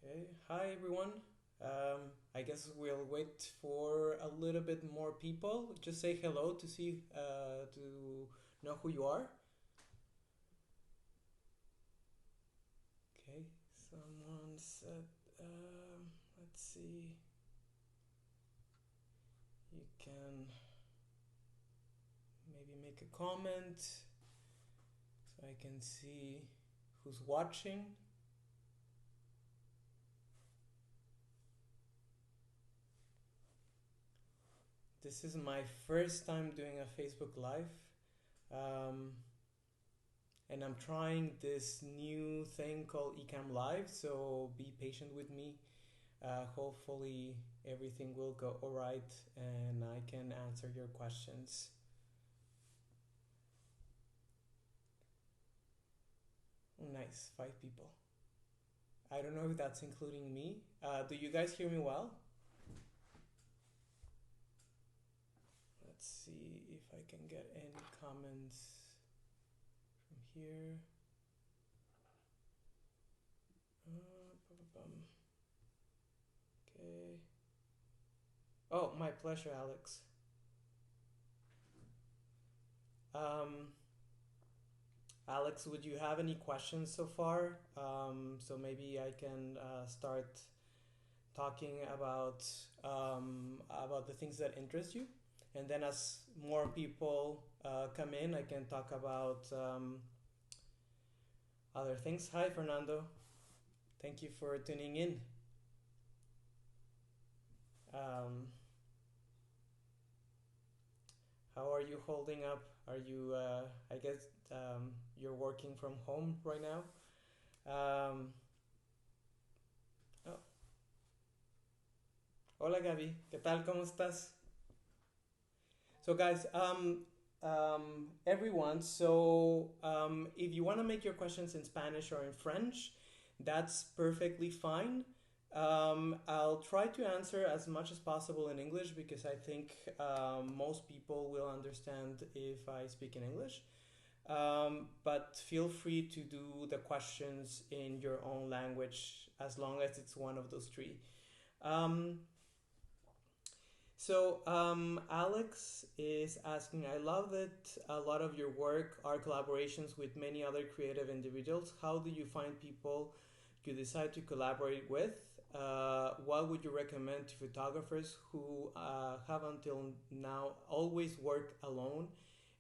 Okay, hi everyone. I guess we'll wait for a little bit more people. Just say hello to see to know who you are. Okay, someone said. Let's see. You can maybe make a comment so I can see who's watching. This is my first time doing a Facebook Live. Um, and I'm trying this new thing called Ecam Live, so be patient with me. Hopefully, everything will go all right and I can answer your questions. Oh, nice, 5 people. I don't know if that's including me. Do you guys hear me well? Let's see if I can get any comments from here. Okay. Oh, my pleasure, Alex. Um, Alex, would you have any questions so far? So maybe I can start talking about the things that interest you, and then as more people come in, I can talk about other things. Hi, Fernando. Thank you for tuning in. Um, how are you holding up? Are you? I guess you're working from home right now. Um, oh, hola Gaby, ¿qué tal? ¿Cómo estás? So guys, everyone, if you want to make your questions in Spanish or in French, that's perfectly fine. I'll try to answer as much as possible in English because I think most people will understand if I speak in English. But feel free to do the questions in your own language as long as it's one of those three. Um, Alex is asking, I love that a lot of your work are collaborations with many other creative individuals. How do you find people you decide to collaborate with? What would you recommend to photographers who have until now always worked alone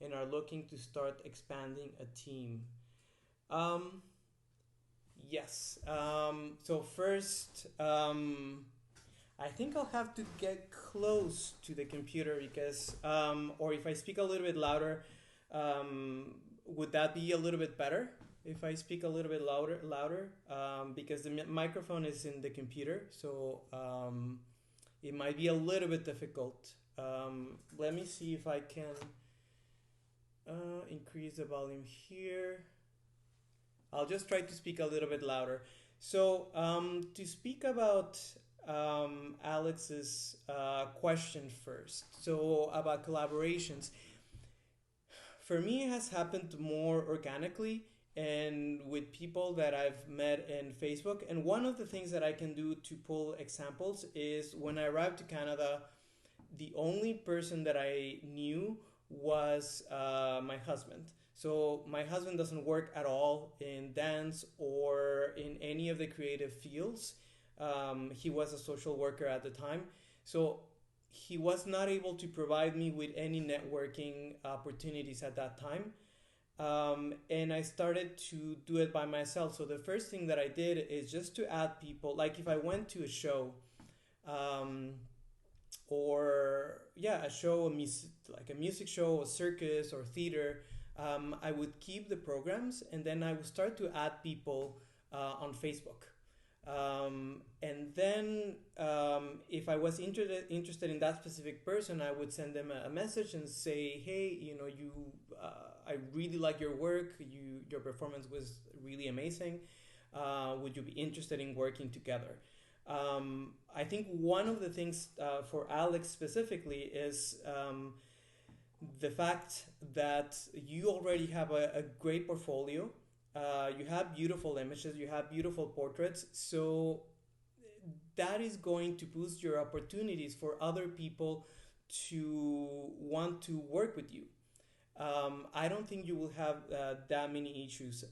and are looking to start expanding a team? Um, yes. First, I think I'll have to get close to the computer because, or if I speak a little bit louder, would that be a little bit better? If I speak a little bit louder, because the microphone is in the computer, so it might be a little bit difficult. Let me see if I can increase the volume here. I'll just try to speak a little bit louder. To speak about Alex's question first. So, about collaborations. For me, it has happened more organically and with people that I've met in Facebook. And one of the things that I can do to pull examples is when I arrived to Canada, the only person that I knew was my husband. So my husband doesn't work at all in dance or in any of the creative fields. He was a social worker at the time. So he was not able to provide me with any networking opportunities at that time. And I started to do it by myself. So the first thing that I did is just to add people. Like if I went to a show, um, or yeah, a show, like a music show, a circus, or theater, I would keep the programs and then I would start to add people on Facebook. And then if I was interested in that specific person, I would send them a message and say, hey, I really like your work. Your performance was really amazing. Would you be interested in working together? I think one of the things for Alex specifically is the fact that you already have a great portfolio. You have beautiful images, you have beautiful portraits. So that is going to boost your opportunities for other people to want to work with you. I don't think you will have that many issues.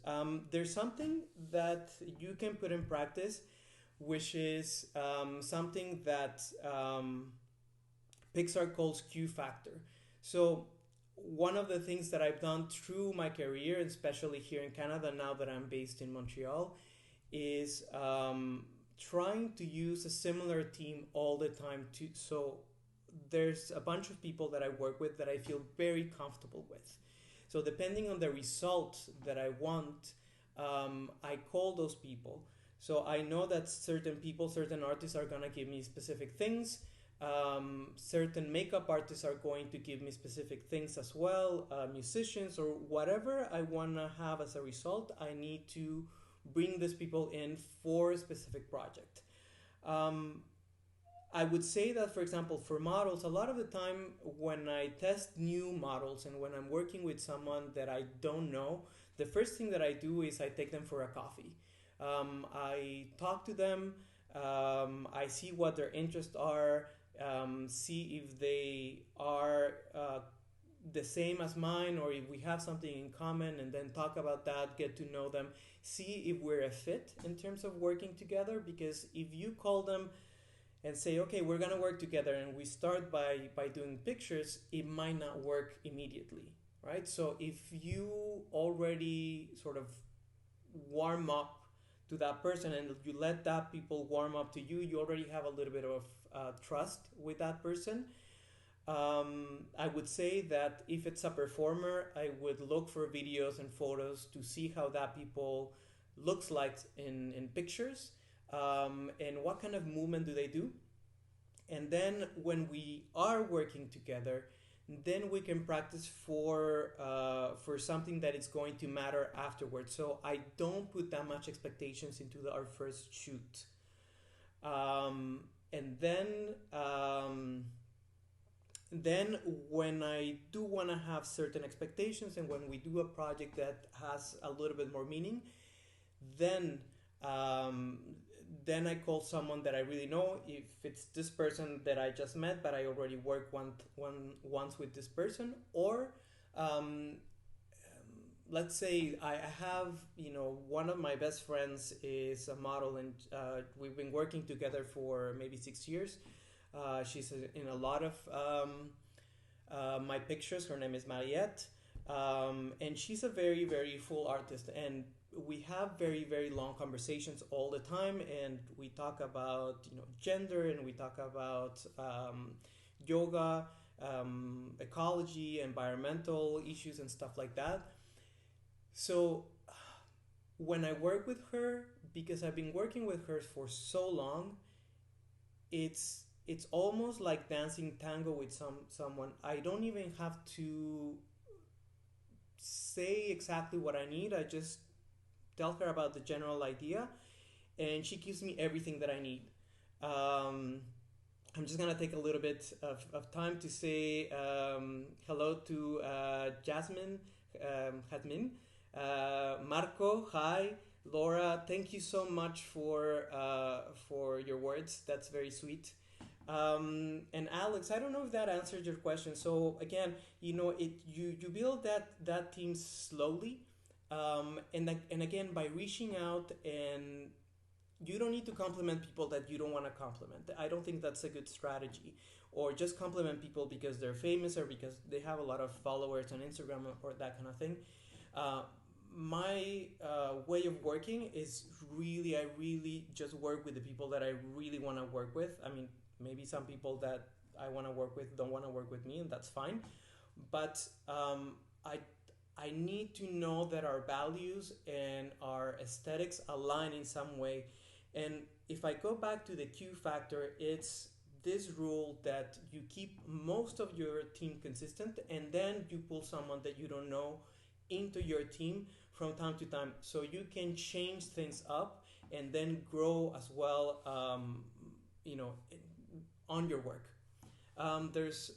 There's something that you can put in practice, which is something that Pixar calls Q factor. So, one of the things that I've done through my career, especially here in Canada, now that I'm based in Montreal, is trying to use a similar team all the time. So there's a bunch of people that I work with that I feel very comfortable with. So depending on the result that I want, I call those people. So I know that certain people, certain artists are gonna give me specific things. Certain makeup artists are going to give me specific things as well. Musicians or whatever I wanna have as a result, I need to bring these people in for a specific project. Um, I would say that, for example, for models, a lot of the time when I test new models and when I'm working with someone that I don't know, the first thing that I do is I take them for a coffee. I talk to them, I see what their interests are, see if they are the same as mine or if we have something in common, and then talk about that, get to know them, see if we're a fit in terms of working together. Because if you call them and say, okay, we're gonna work together, and we start by doing pictures, it might not work immediately, right? So if you already sort of warm up to that person and you let that people warm up to you, you already have a little bit of trust with that person. I would say that if it's a performer, I would look for videos and photos to see how that people looks like in pictures, and what kind of movement do they do. And then when we are working together, then we can practice for something that is going to matter afterwards. So I don't put that much expectations into our first shoot. And then when I do want to have certain expectations, and when we do a project that has a little bit more meaning, then um, then I call someone that I really know. If it's this person that I just met, but I already worked once with this person, or um, let's say I have, one of my best friends is a model, and we've been working together for maybe 6 years. She's in a lot of my pictures. Her name is Mariette, and she's a very, very full artist. And we have very, very long conversations all the time, and we talk about gender, and we talk about yoga, ecology, environmental issues, and stuff like that. So when I work with her, because I've been working with her for so long, it's almost like dancing tango with someone. I don't even have to say exactly what I need. I just tell her about the general idea, and she gives me everything that I need. Um, I'm just gonna take a little bit of time to say hello to Jasmine, Hadmin, Marco, hi, Laura. Thank you so much for your words. That's very sweet. And Alex, I don't know if that answered your question. So again, you build that team slowly, and again by reaching out, and you don't need to compliment people that you don't want to compliment. I don't think that's a good strategy. Or just compliment people because they're famous or because they have a lot of followers on Instagram or that kind of thing. Uh, my way of working is I really just work with the people that I really want to work with. I mean, maybe some people that I want to work with don't want to work with me, and that's fine. But I need to know that our values and our aesthetics align in some way. And if I go back to the Q factor, it's this rule that you keep most of your team consistent, and then you pull someone that you don't know into your team from time to time, so you can change things up and then grow as well. You know, on your work. There's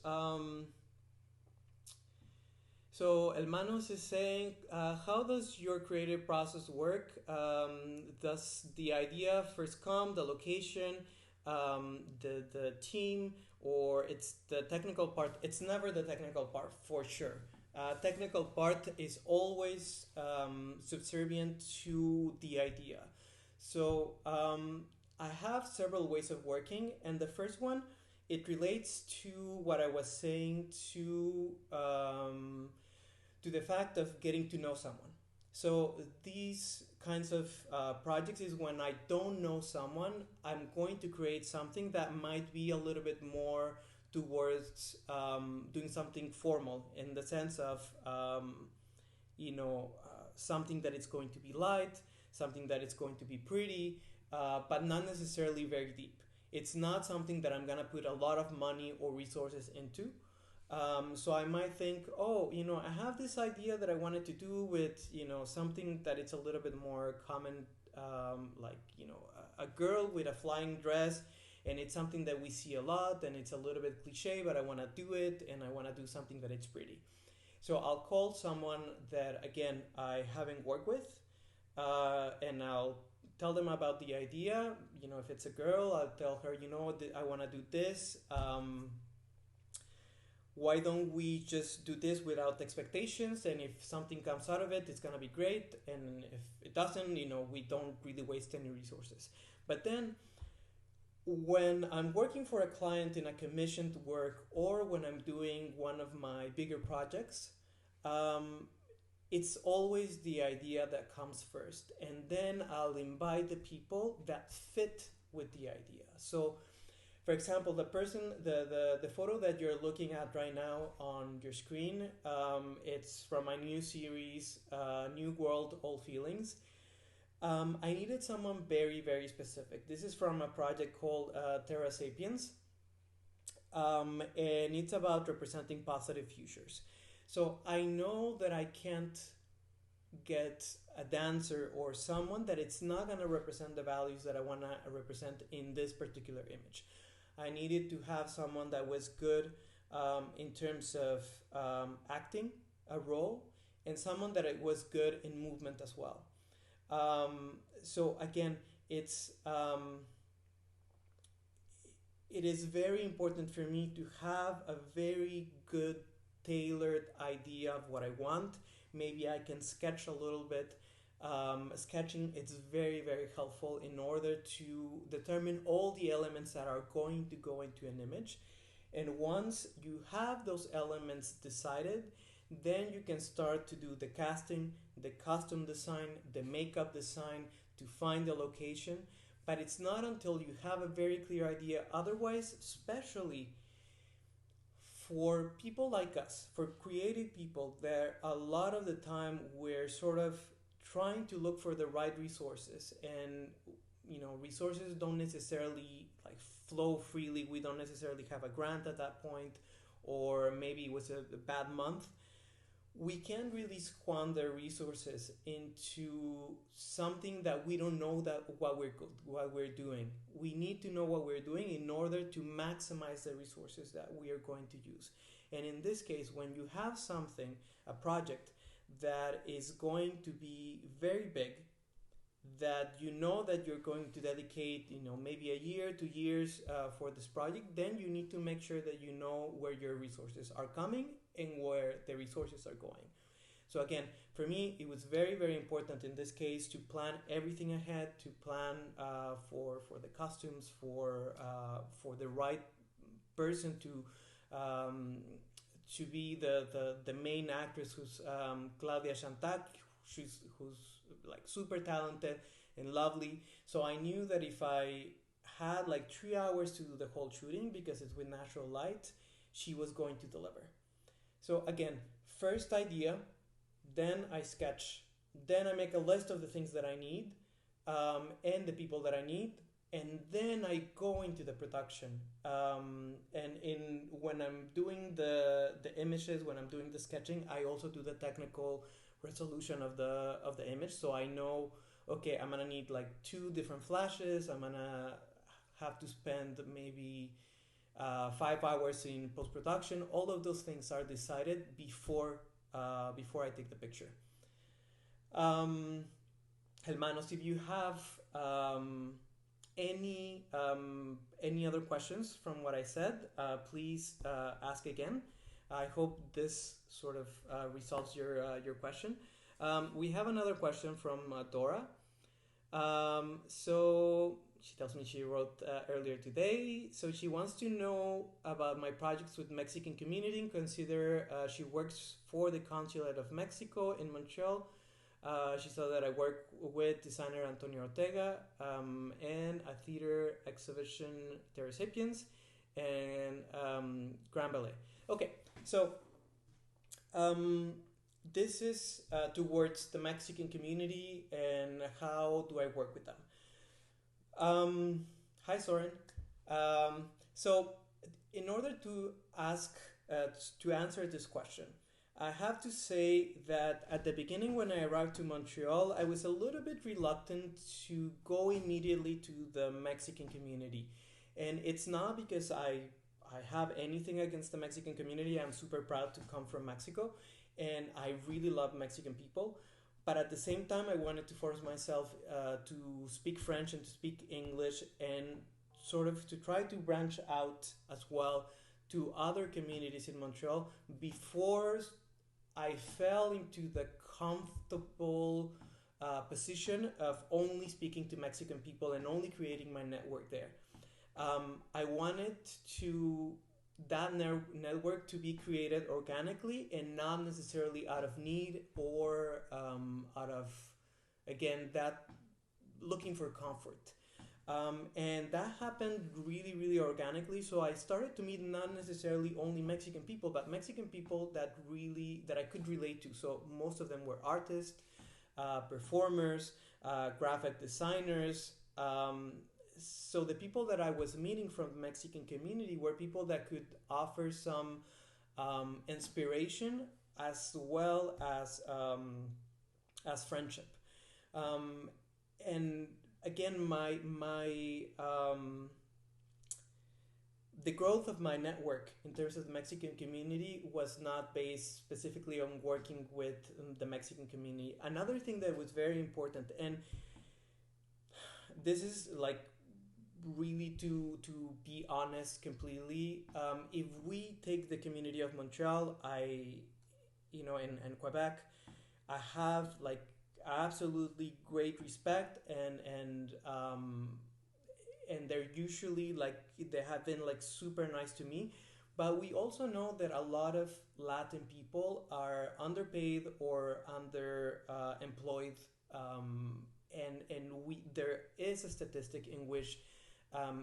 So Elmanos is saying, how does your creative process work? Does the idea first come, the location, the team, or it's the technical part? It's never the technical part, for sure. Technical part is always subservient to the idea. So I have several ways of working, and the first one, it relates to what I was saying to the fact of getting to know someone. So these kinds of projects is when I don't know someone, I'm going to create something that might be a little bit more towards doing something formal in the sense of something that it's going to be light, something that it's going to be pretty, but not necessarily very deep. It's not something that I'm gonna put a lot of money or resources into. So I might think, oh, I have this idea that I wanted to do with, something that it's a little bit more common, like, a girl with a flying dress, and it's something that we see a lot, and it's a little bit cliche, but I want to do it, and I want to do something that it's pretty. So I'll call someone that, again, I haven't worked with, and I'll tell them about the idea. If it's a girl, I'll tell her, I want to do this. Why don't we just do this without expectations, and if something comes out of it, it's going to be great, and if it doesn't, we don't really waste any resources. But then when I'm working for a client in a commissioned work, or when I'm doing one of my bigger projects, it's always the idea that comes first, and then I'll invite the people that fit with the idea. So for example, the photo that you're looking at right now on your screen, it's from my new series, New World, Old Feelings. I needed someone very, very specific. This is from a project called Terra Sapiens, and it's about representing positive futures. So I know that I can't get a dancer or someone that it's not going to represent the values that I want to represent in this particular image. I needed to have someone that was good in terms of acting a role, and someone that it was good in movement as well. So again, it is very important for me to have a very good tailored idea of what I want. Maybe I can sketch a little bit. Sketching, it's very, very helpful in order to determine all the elements that are going to go into an image. And once you have those elements decided, then you can start to do the casting, the costume design, the makeup design, to find the location. But it's not until you have a very clear idea. Otherwise, especially for people like us, for creative people, there a lot of the time we're sort of trying to look for the right resources, and resources don't necessarily like flow freely. We don't necessarily have a grant at that point, or maybe it was a bad month. We can't really squander resources into something that we don't know that what we're doing. We need to know what we're doing in order to maximize the resources that we are going to use. And in this case, when you have something, a project that is going to be very big, that that you're going to dedicate maybe a year, 2 years for this project, then you need to make sure that you know where your resources are coming and where the resources are going. So again, for me, it was very, very important in this case to plan everything ahead, to plan for the costumes, for the right person to be the main actress, who's Claudia Chantac, who's like super talented and lovely. So I knew that if I had like 3 hours to do the whole shooting, because it's with natural light, she was going to deliver. So again, first idea, then I sketch, then I make a list of the things that I need, and the people that I need, and then I go into the production. And when I'm doing the images, when I'm doing the sketching, I also do the technical resolution of the image. So I know, okay, I'm gonna need like 2 different flashes. I'm gonna have to spend maybe 5 hours in post production. All of those things are decided before before I take the picture. Um, Hermanos, if you have any other questions from what I said, please ask again. I hope this sort of resolves your question. We have another question from Dora. So she tells me she wrote earlier today. So she wants to know about my projects with Mexican community. Consider she works for the Consulate of Mexico in Montreal. She saw that I work with designer Antonio Ortega and a theater exhibition, Terra Sapiens, and Grand Ballet. Okay, so this is towards the Mexican community and how do I work with them. Hi, Soren. So, in order to to answer this question, I have to say that at the beginning, when I arrived to Montreal, I was a little bit reluctant to go immediately to the Mexican community. And it's not because I have anything against the Mexican community. I'm super proud to come from Mexico and I really love Mexican people. But at the same time, I wanted to force myself to speak French and to speak English and sort of to try to branch out as well to other communities in Montreal before I fell into the comfortable position of only speaking to Mexican people and only creating my network there. I wanted to that network to be created organically and not necessarily out of need or out of, again, that looking for comfort. And that happened really, really organically. So I started to meet not necessarily only Mexican people, but Mexican people that I could relate to. So most of them were artists, performers, graphic designers. So the people that I was meeting from the Mexican community were people that could offer some inspiration as well as friendship. And again, the growth of my network in terms of the Mexican community was not based specifically on working with the Mexican community. Another thing that was very important, and this is like really to be honest completely, if we take the community of Montreal, and Quebec, I have like absolutely great respect and they're usually like they have been like super nice to me, but we also know that a lot of Latin people are underpaid or under employed, and there is a statistic in which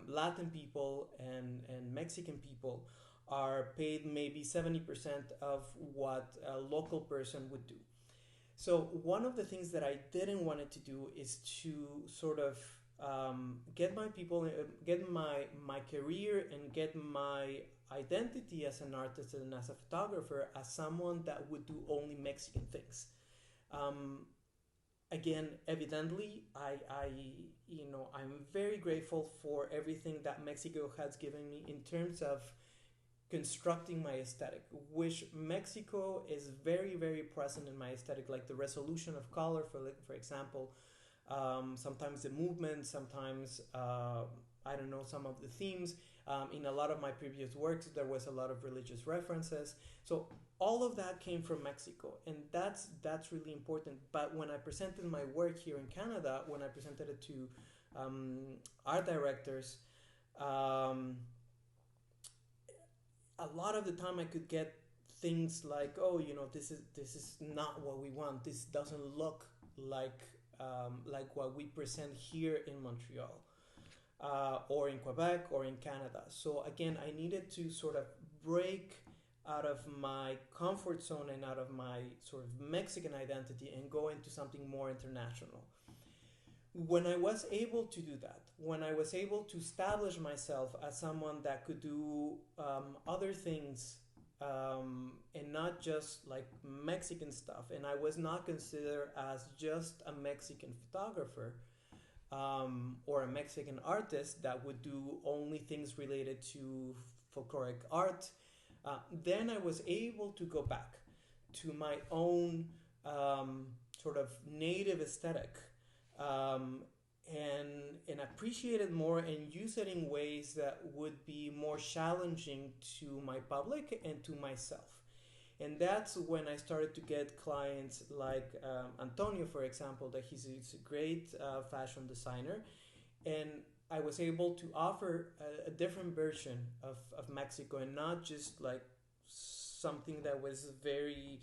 Latin people and Mexican people are paid maybe 70% of what a local person would do. So one of the things that I didn't want it to do is to sort of get my career and get my identity as an artist and as a photographer as someone that would do only Mexican things. Again, evidently, I'm very grateful for everything that Mexico has given me in terms of constructing my aesthetic, which Mexico is very, very present in my aesthetic, like the resolution of color, for example, sometimes the movement, sometimes, I don't know, some of the themes. In a lot of my previous works, there was a lot of religious references. So all of that came from Mexico, and that's really important. But when I presented my work here in Canada, when I presented it to art directors, a lot of the time I could get things like, oh, this is not what we want. This doesn't look like what we present here in Montreal. Or in Quebec or in Canada. So again, I needed to sort of break out of my comfort zone and out of my sort of Mexican identity and go into something more international. When I was able to do that, when I was able to establish myself as someone that could do other things and not just like Mexican stuff, and I was not considered as just a Mexican photographer, or a Mexican artist that would do only things related to folkloric art, then I was able to go back to my own sort of native aesthetic, um, and appreciate it more and use it in ways that would be more challenging to my public and to myself. And that's when I started to get clients like Antonio, for example, that he's a great fashion designer, and I was able to offer a different version of Mexico, and not just like something that was very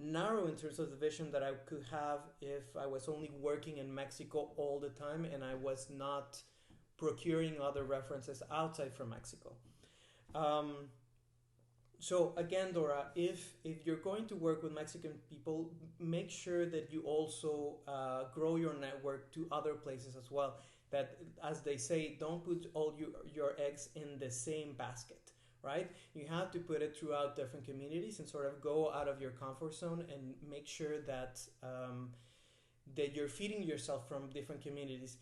narrow in terms of the vision that I could have if I was only working in Mexico all the time and I was not procuring other references outside from Mexico. Um, so again, Dora, if you're going to work with Mexican people, make sure that you also grow your network to other places as well. That, as they say, don't put all your eggs in the same basket, right? You have to put it throughout different communities and sort of go out of your comfort zone and make sure that that you're feeding yourself from different communities.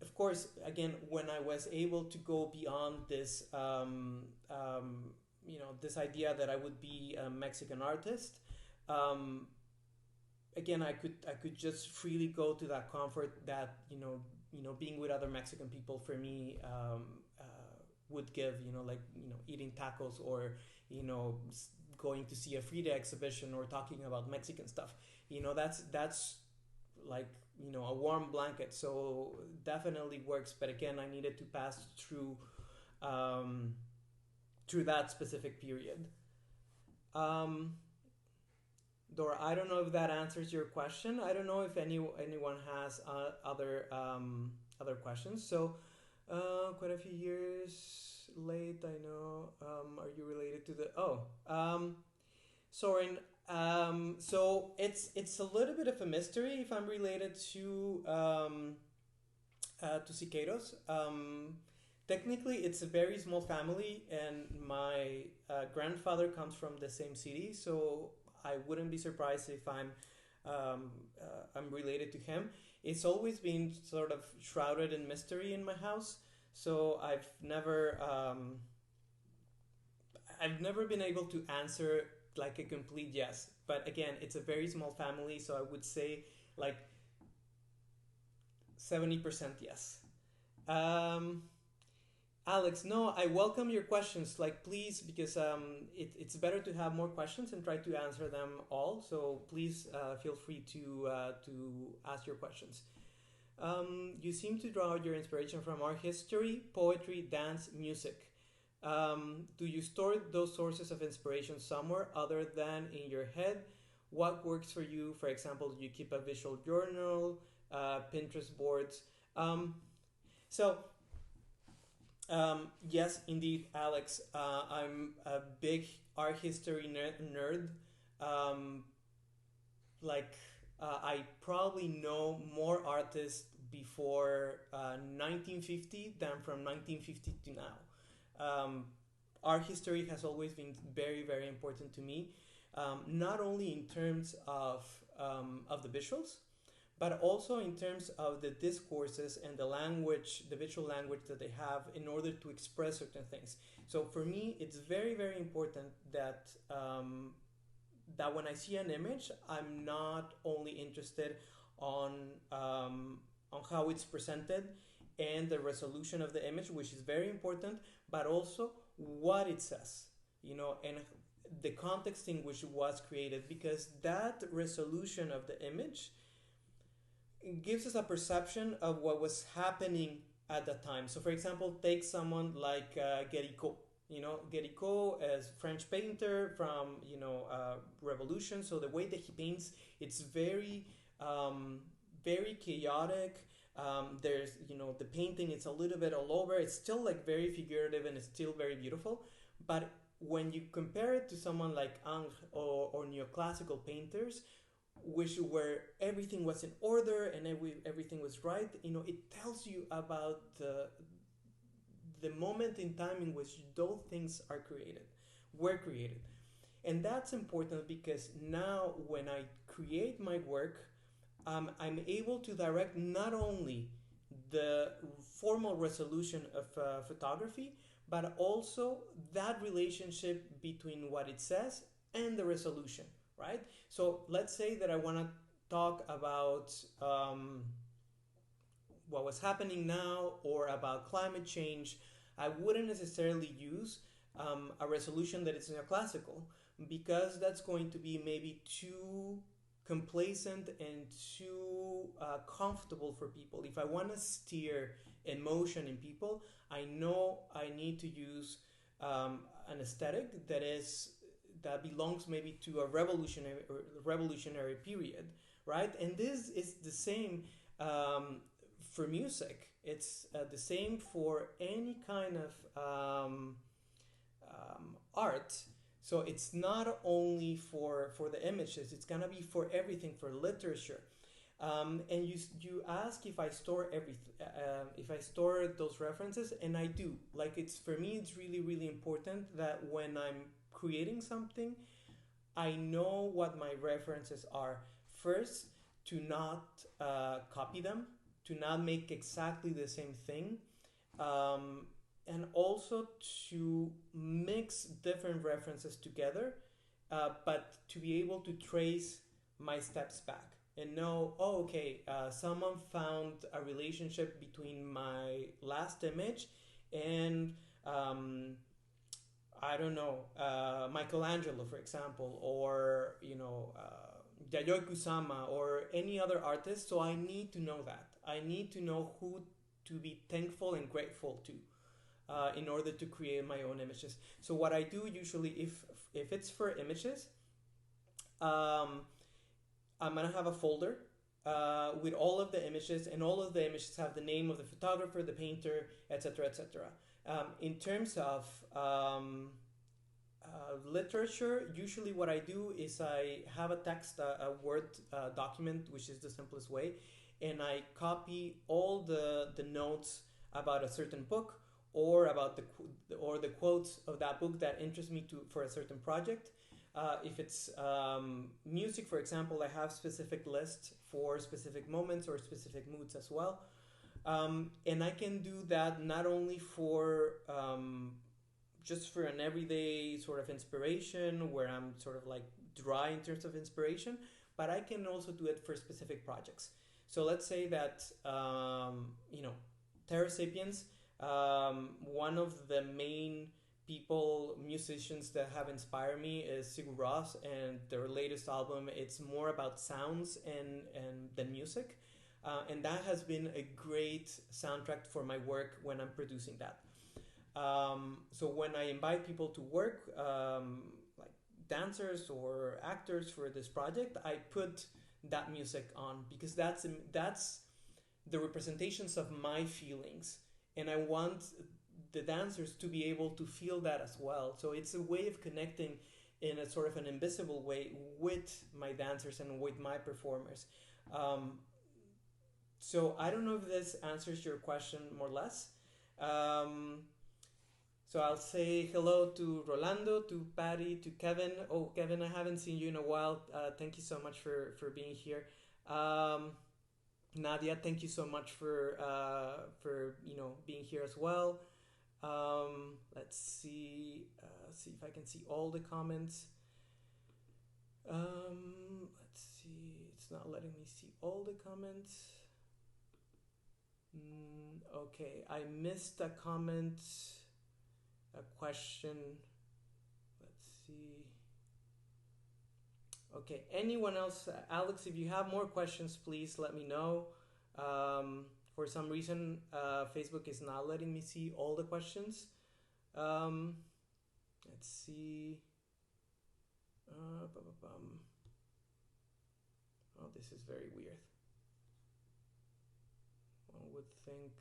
Of course, again, when I was able to go beyond this, this idea that I would be a Mexican artist, um, again, I could just freely go to that comfort that being with other Mexican people for me would give, like eating tacos, or going to see a Frida exhibition or talking about Mexican stuff. That's like a warm blanket. So definitely works. But again, I needed to pass um, through that specific period. Um, Dora, I don't know if that answers your question. I don't know if anyone has other questions. So, quite a few years late, I know. Are you related to the? Oh, Soren. So it's a little bit of a mystery if I'm related to Siqueiros. Technically, it's a very small family, and my grandfather comes from the same city, so I wouldn't be surprised if I'm related to him. It's always been sort of shrouded in mystery in my house, so I've never been able to answer like a complete yes. But again, it's a very small family, so I would say like 70% yes. Um, Alex, no, I welcome your questions. Like, please, because it's better to have more questions and try to answer them all. So please feel free to ask your questions. You seem to draw your inspiration from art history, poetry, dance, music. Do you store those sources of inspiration somewhere other than in your head? What works for you? For example, do you keep a visual journal, Pinterest boards? So yes, indeed, Alex. I'm a big art history nerd. Um, I probably know more artists before 1950 than from 1950 to now. Art history has always been very, very important to me, not only in terms of the visuals, but also in terms of the discourses and the language, the visual language that they have in order to express certain things. So for me, it's very, very important that that when I see an image, I'm not only interested on how it's presented and the resolution of the image, which is very important, but also what it says, and the context in which it was created, because that resolution of the image gives us a perception of what was happening at the time. So, for example, take someone like Guéricault. Guéricault is French painter from Revolution. So the way that he paints, it's very chaotic. There's the painting, it's a little bit all over. It's still like very figurative and it's still very beautiful. But when you compare it to someone like Ingres or neoclassical painters, which where everything was in order and everything was right, it tells you about the moment in time in which those things were created. And that's important because now when I create my work, I'm able to direct not only the formal resolution of photography, but also that relationship between what it says and the resolution, right? So let's say that I want to talk about what was happening now or about climate change. I wouldn't necessarily use a resolution that is neoclassical, because that's going to be maybe too complacent and too comfortable for people. If I want to steer emotion in people, I know I need to use an aesthetic that belongs maybe to a revolutionary period, right? And this is the same for music. It's the same for any kind of art. So it's not only for the images, it's gonna be for everything, for literature. And you ask if I store if I store those references, and I do. Like, it's, for me, it's really really important that when I'm creating something, I know what my references are. First, to not copy them, to not make exactly the same thing, um, and also to mix different references together, but to be able to trace my steps back and know, oh, okay, someone found a relationship between my last image and I don't know, Michelangelo, for example, or Yayoi Kusama, or any other artist. So I need to know that. I need to know who to be thankful and grateful to, in order to create my own images. So what I do usually, if it's for images, um, I'm gonna have a folder with all of the images, and all of the images have the name of the photographer, the painter, etc., etc. In terms of literature, usually what I do is I have a text, a Word document, which is the simplest way, and I copy all the notes about a certain book, or about the quotes of that book that interest me to for a certain project. If it's music, for example, I have specific lists for specific moments or specific moods as well. And I can do that not only for just for an everyday sort of inspiration where I'm sort of like dry in terms of inspiration, but I can also do it for specific projects. So let's say that, Terra Sapiens, one of the main musicians that have inspired me is Sigur Rós, and their latest album, it's more about sounds and than music. And that has been a great soundtrack for my work when I'm producing that. So when I invite people to work, like dancers or actors for this project, I put that music on, because that's the representations of my feelings, and I want the dancers to be able to feel that as well. So it's a way of connecting in a sort of an invisible way with my dancers and with my performers. So I don't know if this answers your question more or less. Um, so I'll say hello to Rolando, to Patty, to Kevin. Oh, Kevin, I haven't seen you in a while. Thank you so much for being here. Um, Nadia, thank you so much for being here as well. Let's see if I can see all the comments. Let's see. It's not letting me see all the comments. Okay, I missed a comment, a question. Let's see. Okay, anyone else? Alex, if you have more questions, please let me know. For some reason, Facebook is not letting me see all the questions. Let's see. Oh, this is very weird. One would think.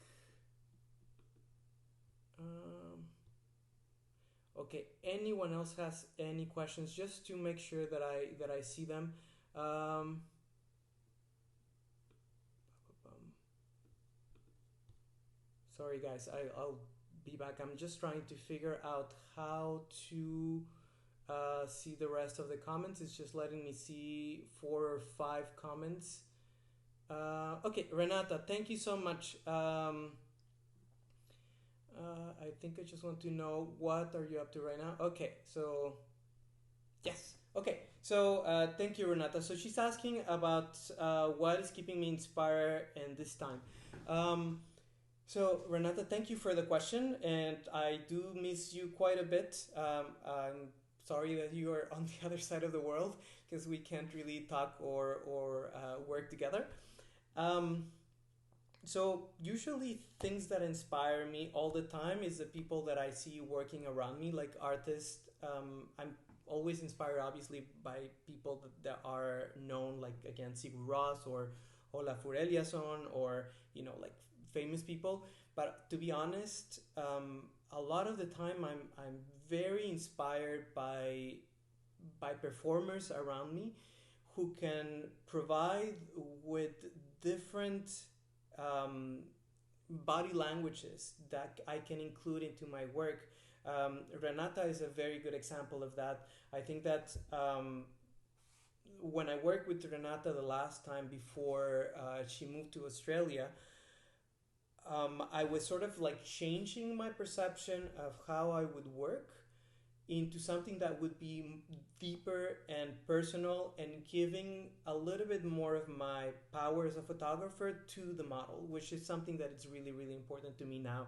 Okay, anyone else has any questions, just to make sure that I see them. Sorry guys, I'll be back. I'm just trying to figure out how to see the rest of the comments. It's just letting me see 4 or 5 comments. Okay, Renata, thank you so much. I think I just want to know, what are you up to right now? Okay, so yes, Okay, so thank you, Renata. So she's asking about what is keeping me inspired in this time. Um, so Renata, thank you for the question, and I do miss you quite a bit. I'm sorry that you are on the other side of the world because we can't really talk or work together. Um, so usually things that inspire me all the time is the people that I see working around me, like artists. I'm always inspired, obviously, by people that are known, like again Sigur Ross or Ola Fureliason, or like famous people. But to be honest, a lot of the time I'm very inspired by performers around me who can provide with different um, body languages that I can include into my work. Renata is a very good example of that. I think that when I worked with Renata the last time before she moved to Australia, I was sort of like changing my perception of how I would work into something that would be deeper and personal and giving a little bit more of my power as a photographer to the model, which is something that is really, really important to me now.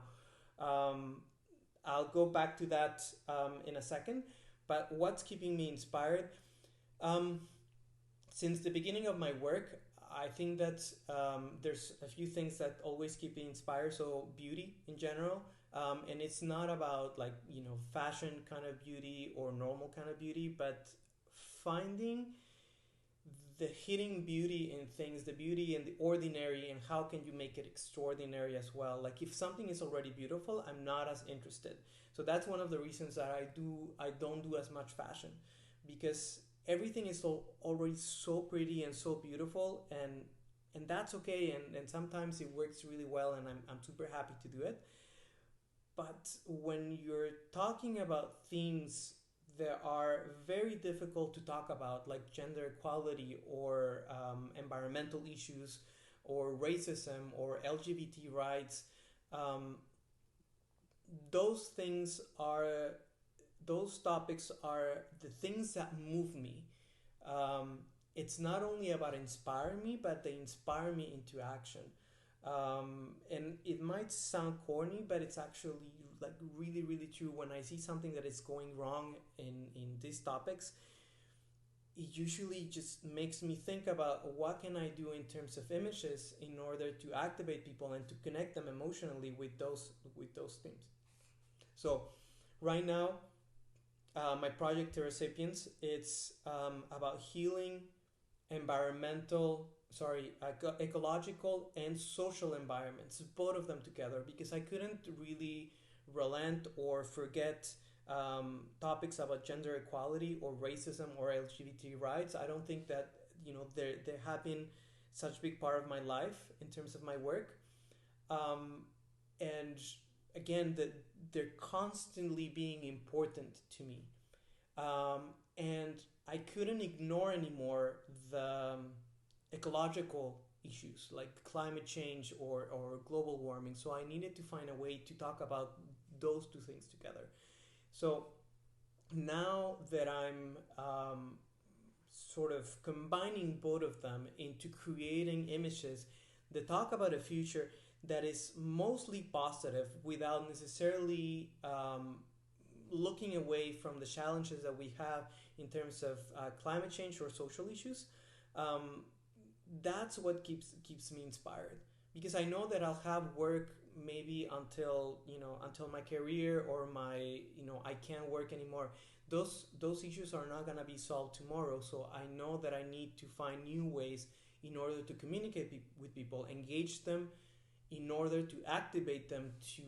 Um, I'll go back to that in a second. But what's keeping me inspired? Um, since the beginning of my work, I think that there's a few things that always keep me inspired. So beauty in general, and it's not about like fashion kind of beauty or normal kind of beauty, but finding the hidden beauty in things, the beauty in the ordinary, and how can you make it extraordinary as well. Like if something is already beautiful, I'm not as interested. So that's one of the reasons that I don't do as much fashion, because everything is already so pretty and so beautiful, and that's okay, and sometimes it works really well, and I'm super happy to do it. But when you're talking about themes that are very difficult to talk about, like gender equality or environmental issues or racism or LGBT rights, um, those things are those topics are the things that move me. Um, it's not only about inspiring me, but they inspire me into action. And it might sound corny, but it's actually like really, really true. When I see something that is going wrong in these topics, it usually just makes me think about what can I do in terms of images in order to activate people and to connect them emotionally with those themes. So right now, my project Terra Sapiens, it's about healing environmental, ecological and social environments, both of them together, because I couldn't really relent or forget topics about gender equality or racism or LGBT rights. I don't think that they have been such a big part of my life in terms of my work, and again that they're constantly being important to me, and I couldn't ignore anymore the ecological issues like climate change or global warming. So I needed to find a way to talk about those two things together. So now that I'm sort of combining both of them into creating images that talk about a future that is mostly positive without necessarily looking away from the challenges that we have in terms of climate change or social issues, um, that's what keeps me inspired, because I know that I'll have work maybe until my career or my I can't work anymore. Those issues are not gonna be solved tomorrow, so I know that I need to find new ways in order to communicate with people, engage them, in order to activate them to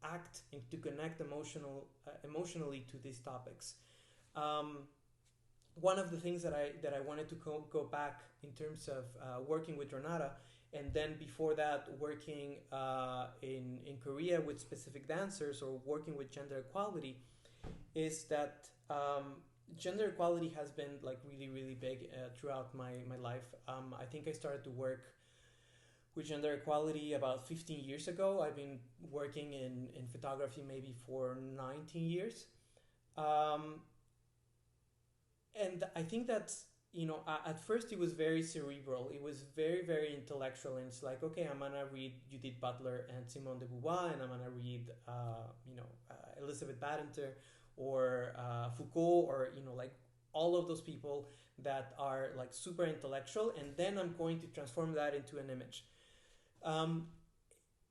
act and to connect emotionally to these topics. Um, One of the things that I wanted to go back in terms of working with Renata, and then before that working in Korea with specific dancers or working with gender equality, is that gender equality has been like really, really big throughout my life. I think I started to work with gender equality about 15 years ago. I've been working in photography maybe for 19 years. Um, And I think that, at first it was very cerebral. It was very, very intellectual. And it's like, okay, I'm going to read Judith Butler and Simone de Beauvoir, and I'm going to read, Elizabeth Badinter or Foucault, or, like all of those people that are like super intellectual. And then I'm going to transform that into an image. Um,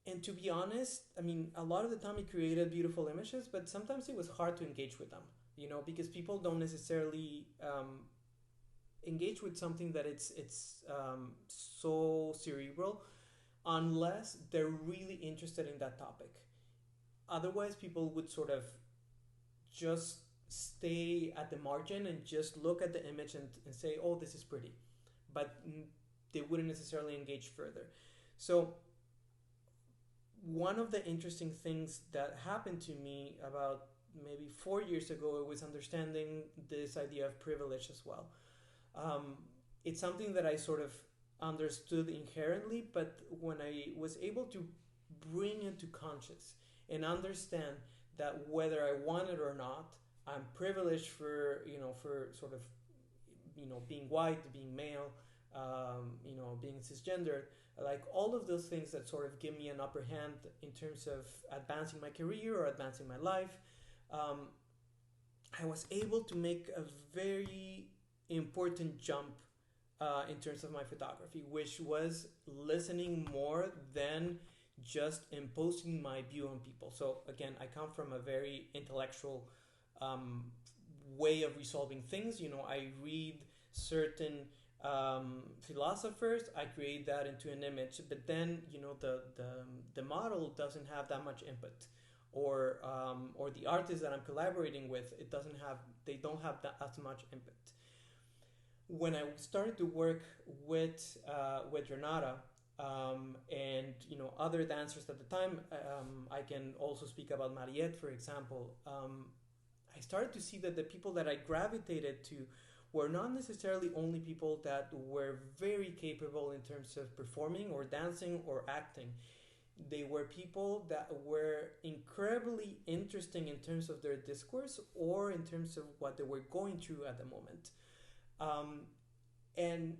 and to be honest, I mean, a lot of the time it created beautiful images, but sometimes it was hard to engage with them, because people don't necessarily engage with something that it's so cerebral unless they're really interested in that topic. Otherwise, people would sort of just stay at the margin and just look at the image and say, oh, this is pretty. But they wouldn't necessarily engage further. So one of the interesting things that happened to me about maybe 4 years ago, it was understanding this idea of privilege as well. Um, it's something that I sort of understood inherently, but when I was able to bring into conscious and understand that whether I want it or not, I'm privileged for sort of, being white, being male, being cisgendered, like all of those things that sort of give me an upper hand in terms of advancing my career or advancing my life. Um, I was able to make a very important jump in terms of my photography, which was listening more than just imposing my view on people. So again, I come from a very intellectual um, way of resolving things. I read certain philosophers, I create that into an image, but then the model doesn't have that much input, or the artist that I'm collaborating with, they don't have that as much input. When I started to work with Renata, and other dancers at the time, I can also speak about Mariette, for example. I started to see that the people that I gravitated to were not necessarily only people that were very capable in terms of performing or dancing or acting. They were people that were incredibly interesting in terms of their discourse or in terms of what they were going through at the moment. Um, and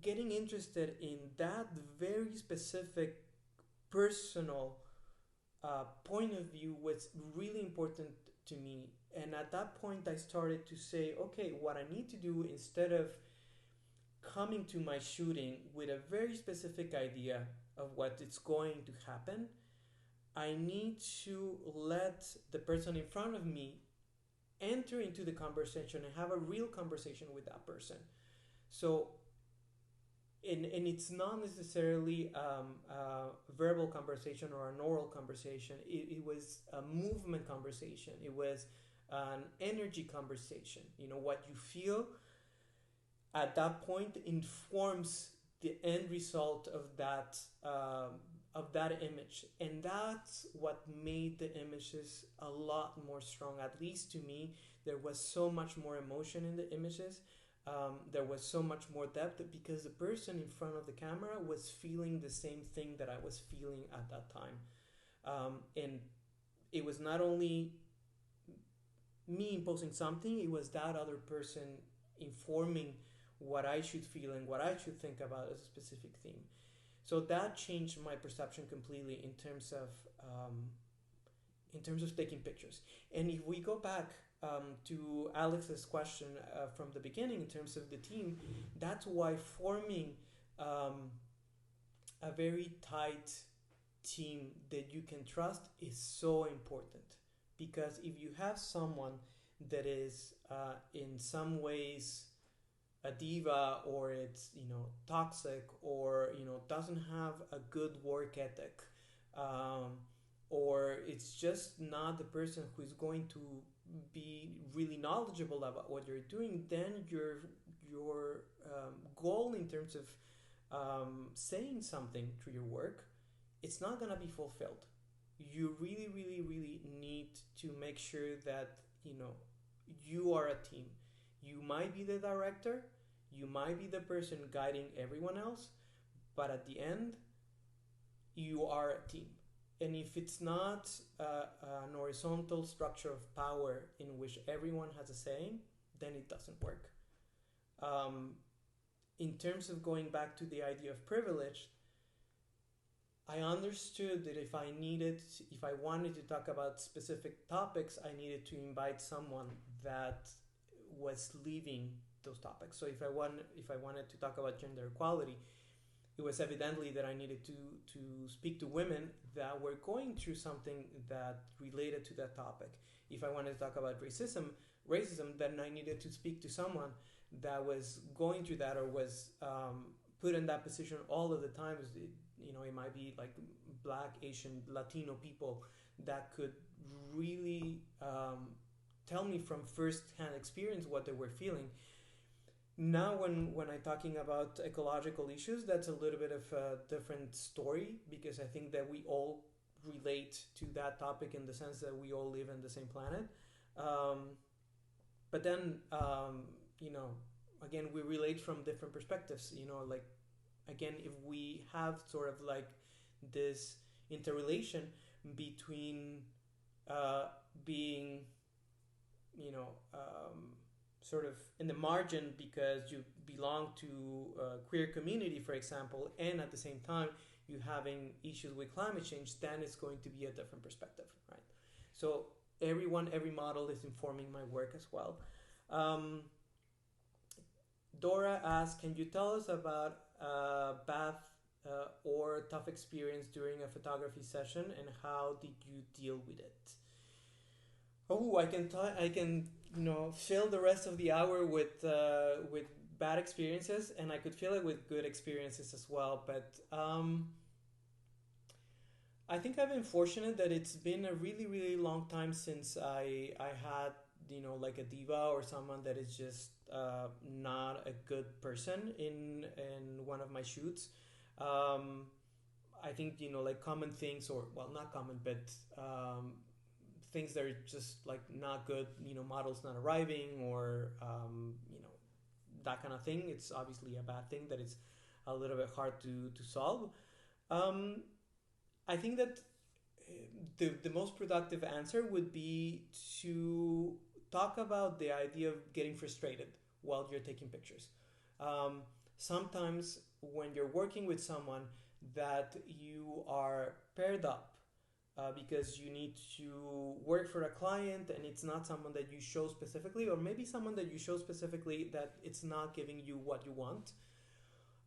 getting interested in that very specific personal point of view was really important to me. And at that point, I started to say, okay, what I need to do, instead of coming to my shooting with a very specific idea of what is going to happen, I need to let the person in front of me enter into the conversation and have a real conversation with that person. So, and it's not necessarily a verbal conversation or an oral conversation. It was a movement conversation. It was an energy conversation. What you feel at that point informs the end result of that image, and that's what made the images a lot more strong. At least to me, there was so much more emotion in the images. There was so much more depth because the person in front of the camera was feeling the same thing that I was feeling at that time. And it was not only me imposing something, it was that other person informing what I should feel and what I should think about as a specific theme. So that changed my perception completely in terms of taking pictures. And if we go back to Alex's question from the beginning in terms of the team, that's why forming a very tight team that you can trust is so important. Because if you have someone that is in some ways a diva, or it's toxic, or doesn't have a good work ethic, or it's just not the person who is going to be really knowledgeable about what you're doing, then your goal in terms of saying something through your work, it's not gonna be fulfilled. You really, really, really need to make sure that you are a team. You might be the director, you might be the person guiding everyone else, but at the end, you are a team. And if it's not an horizontal structure of power in which everyone has a saying, then it doesn't work. Um, in terms of going back to the idea of privilege, I understood that if I wanted to talk about specific topics, I needed to invite someone that was leaving those topics. So if I wanted to talk about gender equality, it was evidently that I needed to speak to women that were going through something that related to that topic. If I wanted to talk about racism, then I needed to speak to someone that was going through that or was put in that position all of the time. It might be like Black, Asian, Latino people that could really tell me from first-hand experience what they were feeling. Now, when I'm talking about ecological issues, that's a little bit of a different story, because I think that we all relate to that topic in the sense that we all live in the same planet. But then, again, we relate from different perspectives. Like, again, if we have sort of like this interrelation between being, sort of in the margin because you belong to a queer community, for example, and at the same time you having issues with climate change, then it's going to be a different perspective, right? So every model is informing my work as well. Dora asks, can you tell us about a bad or tough experience during a photography session, and how did you deal with it? Oh, I can fill the rest of the hour with bad experiences, and I could fill it with good experiences as well. But I think I've been fortunate that it's been a really, really long time since I had like a diva or someone that is just not a good person in one of my shoots. I think like common things, or well, not common, but things that are just like not good, models not arriving, or that kind of thing. It's obviously a bad thing that it's a little bit hard to solve. I think that the most productive answer would be to talk about the idea of getting frustrated while you're taking pictures. Sometimes when you're working with someone that you are paired up because you need to work for a client, and it's not someone that you show specifically, or maybe someone that you show specifically that it's not giving you what you want,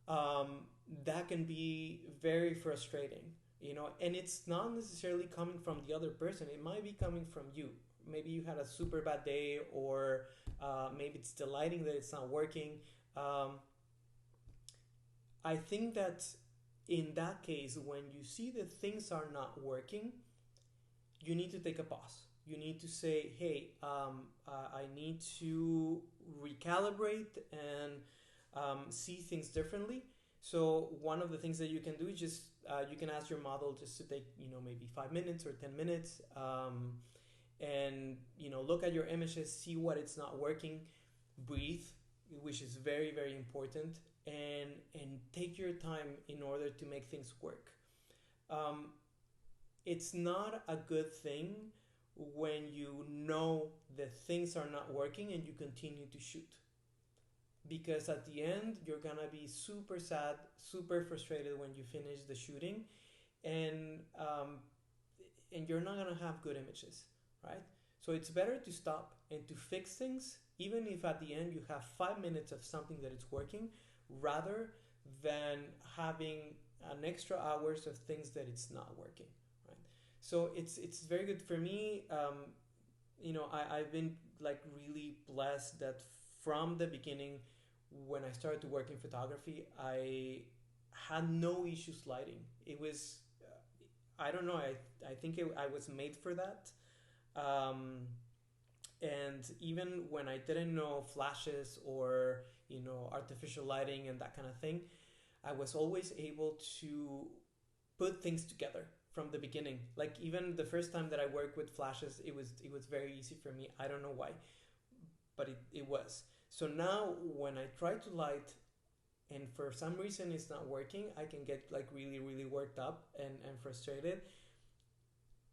that can be very frustrating, and it's not necessarily coming from the other person. It might be coming from you. Maybe you had a super bad day, or maybe it's the lighting that it's not working. I think that in that case, when you see that things are not working, you need to take a pause. You need to say, hey, I need to recalibrate and see things differently. So one of the things that you can do is just, you can ask your model just to take, maybe 5 minutes or 10 minutes, and, look at your images, see what it's not working, breathe, which is very, very important, and take your time in order to make things work. It's not a good thing when you know that things are not working and you continue to shoot, because at the end you're gonna be super sad, super frustrated when you finish the shooting, and you're not gonna have good images, right? So it's better to stop and to fix things, even if at the end you have 5 minutes of something that is working, rather than having an extra hours of things that it's not working, right? So it's very good for me. I've been like really blessed that from the beginning, when I started to work in photography, I had no issues lighting. It was, I don't know, I think I was made for that. And even when I didn't know flashes or artificial lighting and that kind of thing, I was always able to put things together from the beginning. Like even the first time that I worked with flashes, it was very easy for me. I don't know why, but it was. So now when I try to light and for some reason it's not working, I can get like really, really worked up and frustrated.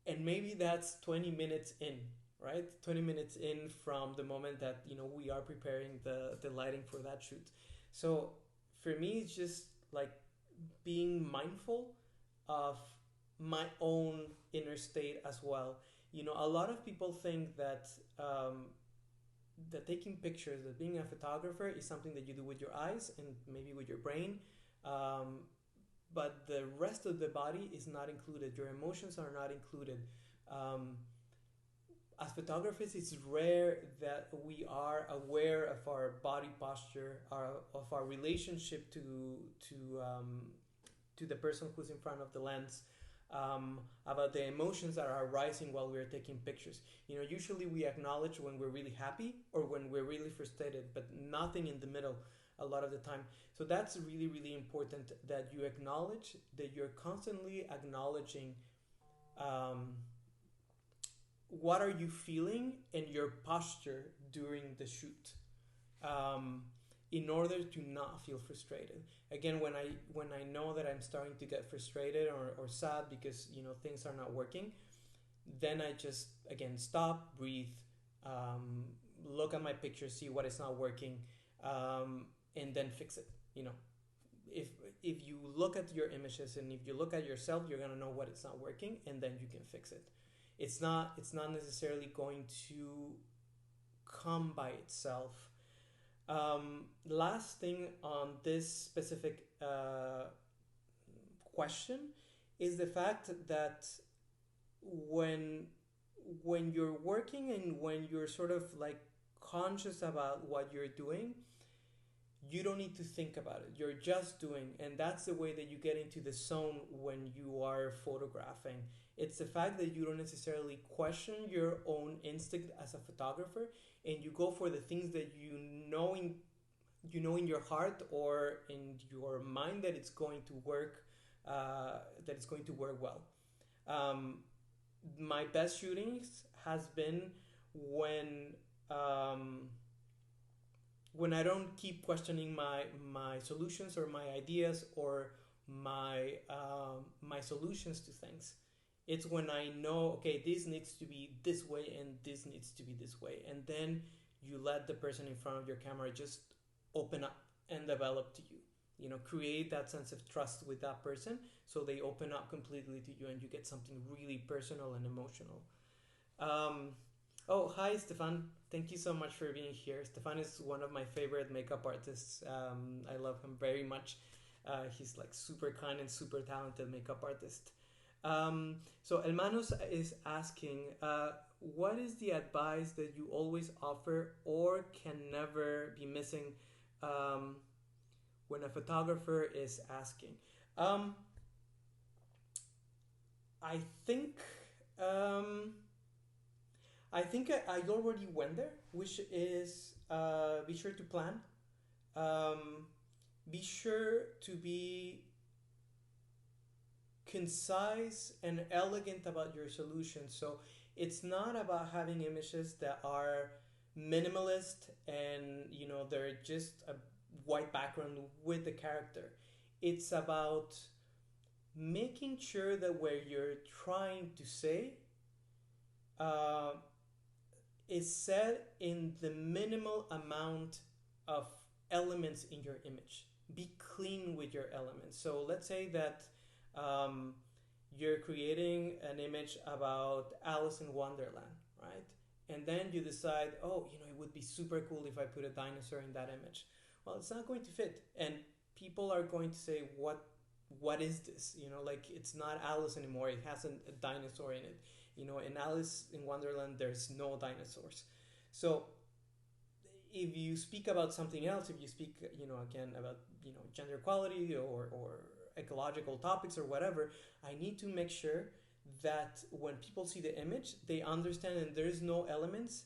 And maybe that's 20 minutes in. right? 20 minutes in from the moment that, we are preparing the lighting for that shoot. So for me, it's just like being mindful of my own inner state as well. A lot of people think that taking pictures, that being a photographer is something that you do with your eyes and maybe with your brain, um, but the rest of the body is not included. Your emotions are not included. Um, as photographers, it's rare that we are aware of our body posture, of our relationship to the person who's in front of the lens, about the emotions that are rising while we're taking pictures. Usually we acknowledge when we're really happy or when we're really frustrated, but nothing in the middle a lot of the time. So that's really, really important, that you acknowledge, that you're constantly acknowledging, what are you feeling and your posture during the shoot, um, in order to not feel frustrated. Again, when I know that I'm starting to get frustrated or sad because things are not working, then I just again stop, breathe, um, look at my picture, see what is not working, and then fix it. If if you look at your images and if you look at yourself, you're gonna know what is not working, and then you can fix it. It's not necessarily going to come by itself. Last thing on this specific question is the fact that when when you're working and when you're sort of like conscious about what you're doing, you don't need to think about it. You're just doing, and that's the way that you get into the zone when you are photographing. It's the fact that you don't necessarily question your own instinct as a photographer, and you go for the things that you know in your heart or in your mind that it's going to work, that it's going to work well. Um, my best shootings has been when um, when I don't keep questioning my solutions or my ideas or my solutions to things. It's when I know, okay, this needs to be this way and this needs to be this way, and then you let the person in front of your camera just open up and develop to you. Create that sense of trust with that person, so they open up completely to you, and you get something really personal and emotional. Um, oh, hi, Stefan. Thank you so much for being here. Stefan is one of my favorite makeup artists. I love him very much. He's like super kind and super talented makeup artist. So Elmanos is asking, what is the advice that you always offer or can never be missing, um, when a photographer is asking? Um, I think um, I already went there, which is, be sure to plan. Um, be sure to be concise and elegant about your solution. So it's not about having images that are minimalist and they're just a white background with the character. It's about making sure that what you're trying to say, uh, is said in the minimal amount of elements in your image. Be clean with your elements. So let's say that, um, you're creating an image about Alice in Wonderland, right? And then you decide, oh, it would be super cool if I put a dinosaur in that image. Well, it's not going to fit, and people are going to say, what is this? Like, it's not Alice anymore. It has a dinosaur in it. In Alice in Wonderland, there's no dinosaurs. So if you speak about something else, if you speak, again about, gender equality or ecological topics or whatever, I need to make sure that when people see the image, they understand and there's no elements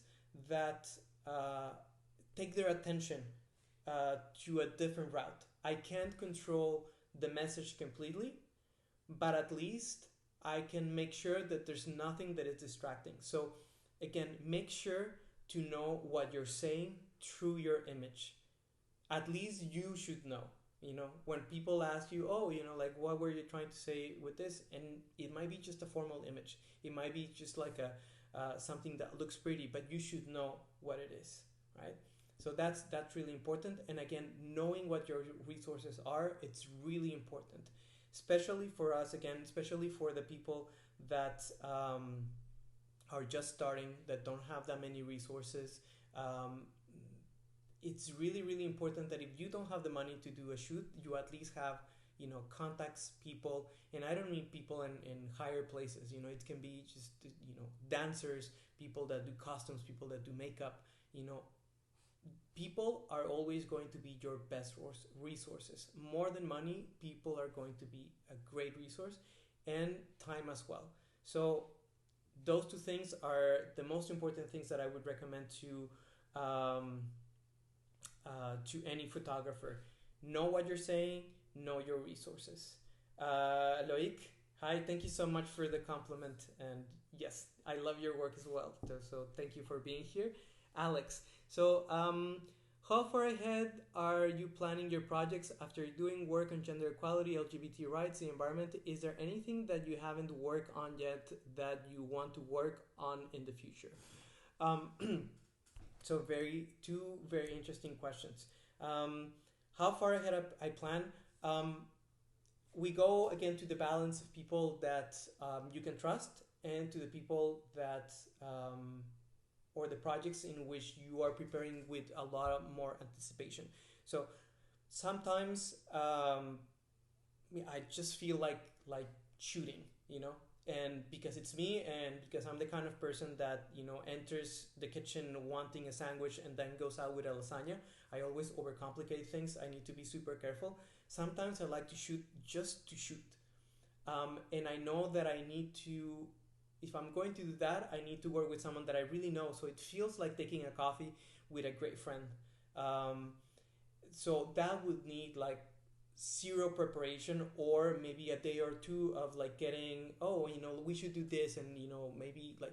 that, take their attention, to a different route. I can't control the message completely, but at least I can make sure that there's nothing that is distracting. So again, make sure to know what you're saying through your image. At least you should know. When people ask you, oh, like, what were you trying to say with this? And it might be just a formal image. It might be just like something that looks pretty, but you should know what it is, right? So that's really important. And again, knowing what your resources are, it's really important, especially for us. Again, especially for the people that are just starting, that don't have that many resources. It's really, really important that if you don't have the money to do a shoot, you at least have, contacts, people. And I don't mean people in higher places. It can be just, dancers, people that do costumes, people that do makeup. People are always going to be your best resources. More than money, people are going to be a great resource, and time as well. So those two things are the most important things that I would recommend to any photographer. Know what you're saying, know your resources. Loic, hi, thank you so much for the compliment. And yes, I love your work as well. So thank you for being here. Alex, so how far ahead are you planning your projects after doing work on gender equality, LGBT rights, the environment? Is there anything that you haven't worked on yet that you want to work on in the future? So two very interesting questions. How far ahead I plan? We go again to the balance of people that you can trust, and to the people that or the projects in which you are preparing with a lot more anticipation. So sometimes I just feel like shooting, and because it's me, and because I'm the kind of person that enters the kitchen wanting a sandwich and then goes out with a lasagna. I always overcomplicate things. I need to be super careful. Sometimes I like to shoot just to shoot, and I know that I need to. If I'm going to do that, I need to work with someone that I really know. So it feels like taking a coffee with a great friend. So that would need like zero preparation, or maybe a day or two of like getting, we should do this. And, maybe like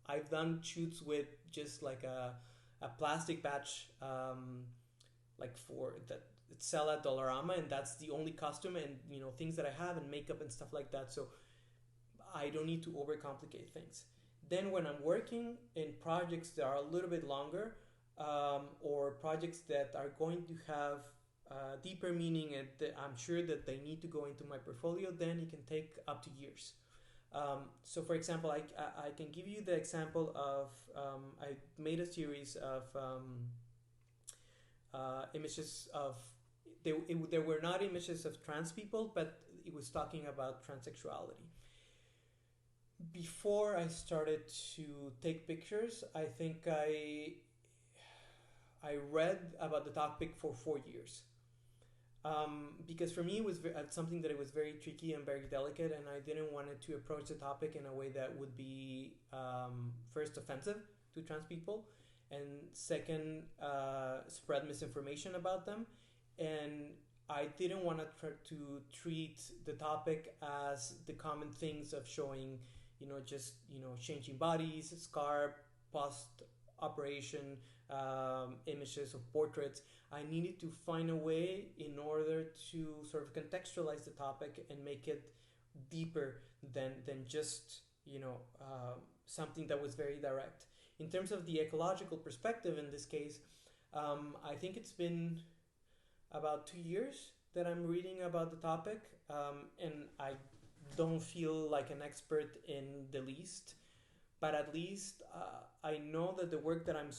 I've done shoots with just like a plastic batch, like for that sell at Dollarama. And that's the only costume and, things that I have, and makeup and stuff like that. So I don't need to overcomplicate things. Then when I'm working in projects that are a little bit longer, or projects that are going to have deeper meaning, and I'm sure that they need to go into my portfolio, then it can take up to years. So for example, I can give you the example of I made a series of images of, there were not images of trans people, but it was talking about transsexuality. Before I started to take pictures, I think I read about the topic for 4 years, because for me it was something that it was very tricky and very delicate, and I didn't want to approach the topic in a way that would be first offensive to trans people, and second spread misinformation about them. And I didn't want to treat the topic as the common things of showing, changing bodies, scar, post operation, images of portraits. I needed to find a way in order to sort of contextualize the topic and make it deeper than just something that was very direct. In terms of the ecological perspective, in this case, I think it's been about 2 years that I'm reading about the topic, and I don't feel like an expert in the least, but at least I know that the work that I'm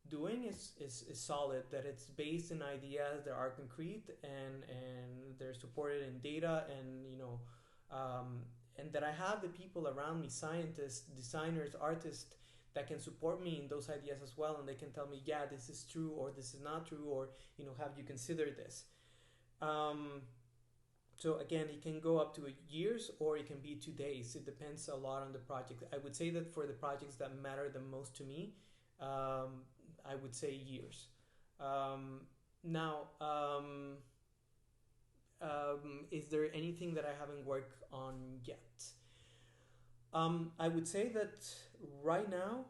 doing is solid, that it's based in ideas that are concrete, and they're supported in data, and and that I have the people around me, scientists, designers, artists, that can support me in those ideas as well, and they can tell me, yeah, this is true, or this is not true, or have you considered this? So again, it can go up to years, or it can be 2 days. It depends a lot on the project. I would say that for the projects that matter the most to me, I would say years. Now, is there anything that I haven't worked on yet? I would say that right now,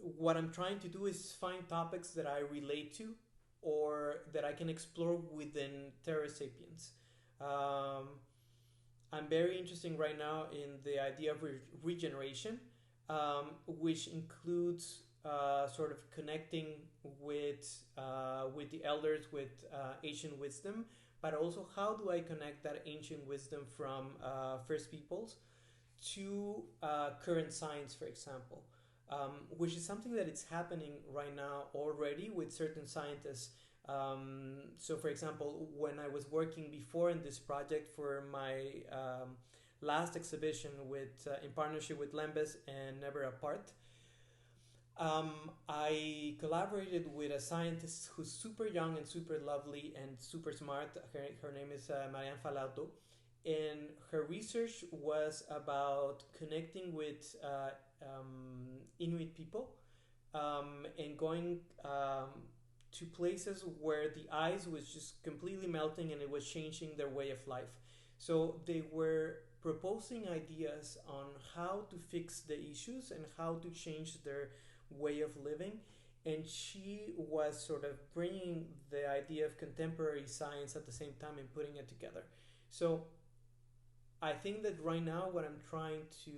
what I'm trying to do is find topics that I relate to, or that I can explore within Terra Sapiens. I'm very interested right now in the idea of regeneration, which includes sort of connecting with the elders, with ancient wisdom, but also how do I connect that ancient wisdom from First Peoples to current science, for example, which is something that it's happening right now already with certain scientists. So, for example, when I was working before in this project for my last exhibition with in partnership with Lembes and Never Apart, I collaborated with a scientist who's super young and super lovely and super smart. Her name is Marianne Falauto, and her research was about connecting with Inuit people and going to places where the ice was just completely melting and it was changing their way of life. So they were proposing ideas on how to fix the issues and how to change their way of living. And she was sort of bringing the idea of contemporary science at the same time and putting it together. So I think that right now what I'm trying to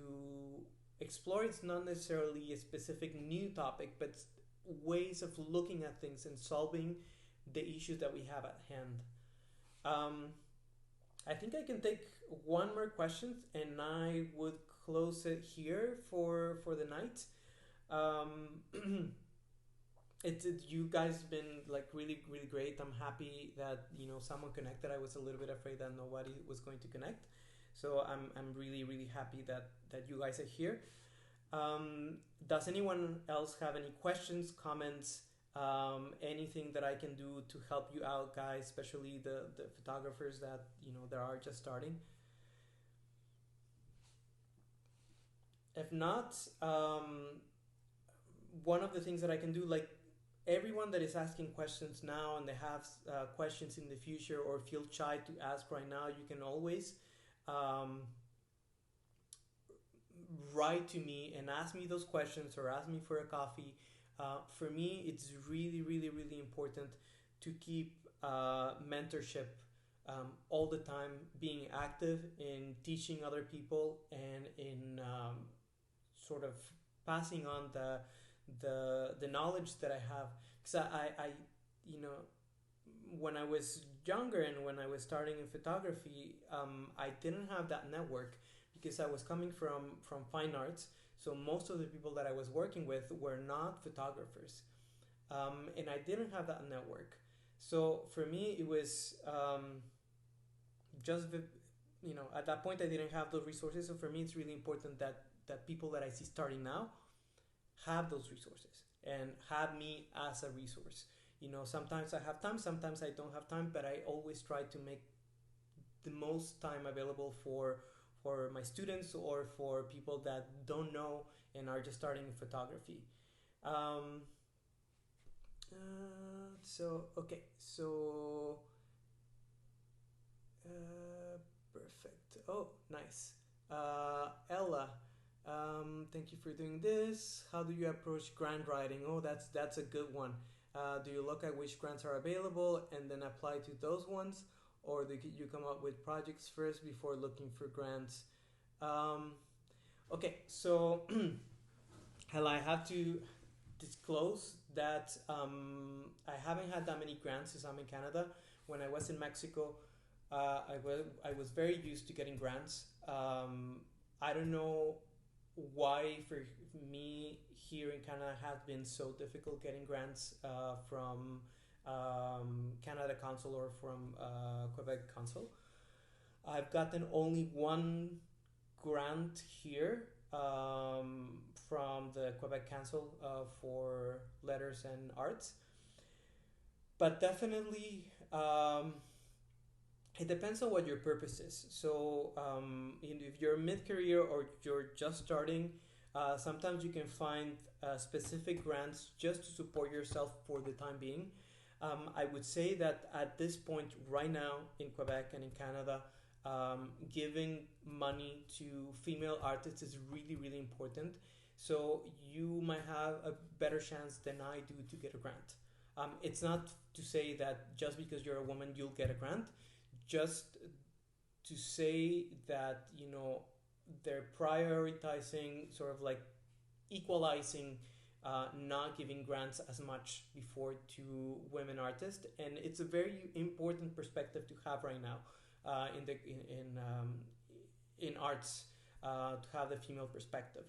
explore is not necessarily a specific new topic, but ways of looking at things and solving the issues that we have at hand. Um, I think I can take one more question and I would close it here for the night. Um, you guys been like really great. I'm happy that someone connected. I was a little bit afraid that nobody was going to connect, so I'm really happy that you guys are here. Does anyone else have any questions, comments, anything that I can do to help you out, guys, especially the photographers that that are just starting? If not, one of the things that I can do, like everyone that is asking questions now and they have questions in the future or feel shy to ask right now, you can always um, write to me and ask me those questions or ask me for a coffee. For me, it's really important to keep mentorship all the time, being active in teaching other people and in sort of passing on the knowledge that I have. Because I you know when I was younger and when I was starting in photography, I didn't have that network because I was coming from fine arts. So most of the people that I was working with were not photographers, and I didn't have that network. So for me, it was just at that point I didn't have those resources. So for me, it's really important that people that I see starting now have those resources and have me as a resource. Sometimes I have time, sometimes I don't have time, but I always try to make the most time available for my students or for people that don't know and are just starting photography. Um, so okay, so perfect. Oh, nice. Ella, thank you for doing this. How do you approach grant writing? Oh, that's a good one. Do you look at which grants are available and then apply to those ones, or do you come up with projects first before looking for grants? Um, okay, so Ella, I have to disclose that I haven't had that many grants since I'm in Canada. When I was in Mexico, I was very used to getting grants. I don't know why for me here in Canada has been so difficult getting grants from Canada Council or from Quebec Council. I've gotten only one grant here from the Quebec Council for letters and arts, but definitely it depends on what your purpose is. So if you're mid-career or you're just starting, sometimes you can find specific grants just to support yourself for the time being. I would say that at this point right now in Quebec and in Canada, giving money to female artists is really important. So you might have a better chance than I do to get a grant. It's not to say that just because you're a woman you'll get a grant. Just to say that, you know, they're prioritizing sort of like equalizing, not giving grants as much before to women artists, and it's a very important perspective to have right now, in arts, to have the female perspective.